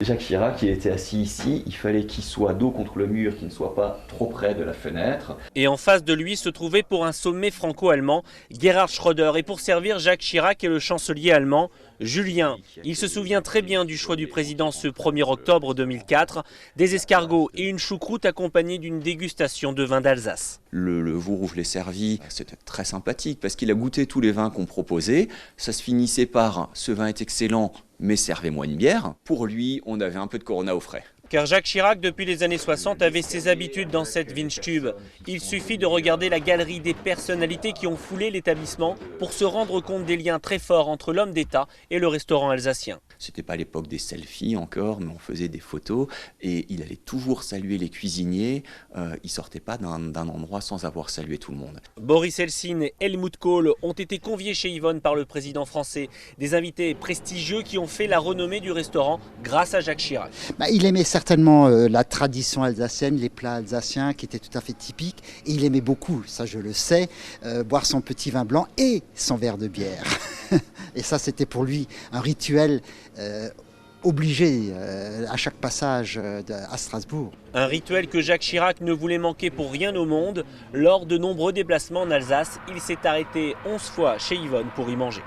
Jacques Chirac, il était assis ici, il fallait qu'il soit dos contre le mur, qu'il ne soit pas trop près de la fenêtre. Et en face de lui se trouvait pour un sommet franco-allemand Gerhard Schröder et pour servir Jacques Chirac et le chancelier allemand Julien. Il se souvient très bien du choix du président ce 1er octobre 2004, des escargots et une choucroute accompagnée d'une dégustation de vin d'Alsace. Le jour où je l'ai servi, c'était très sympathique parce qu'il a goûté tous les vins qu'on proposait. Ça se finissait par « ce vin est excellent, mais servez-moi une bière ». Pour lui, on avait un peu de Corona au frais. Car Jacques Chirac, depuis les années 60, avait ses habitudes dans cette Windstube. Il suffit de regarder la galerie des personnalités qui ont foulé l'établissement pour se rendre compte des liens très forts entre l'homme d'État et le restaurant alsacien. C'était pas l'époque des selfies encore, mais on faisait des photos et il allait toujours saluer les cuisiniers. Il sortait pas d'un endroit sans avoir salué tout le monde. Boris Helfrich et Helmut Kohl ont été conviés chez Yvonne par le président français. Des invités prestigieux qui ont fait la renommée du restaurant grâce à Jacques Chirac. Il aimait certainement la tradition alsacienne, les plats alsaciens qui étaient tout à fait typiques. Et il aimait beaucoup, ça je le sais, boire son petit vin blanc et son verre de bière. Et ça, c'était pour lui un rituel obligé à chaque passage à Strasbourg. Un rituel que Jacques Chirac ne voulait manquer pour rien au monde. Lors de nombreux déplacements en Alsace, il s'est arrêté 11 fois chez Yvonne pour y manger.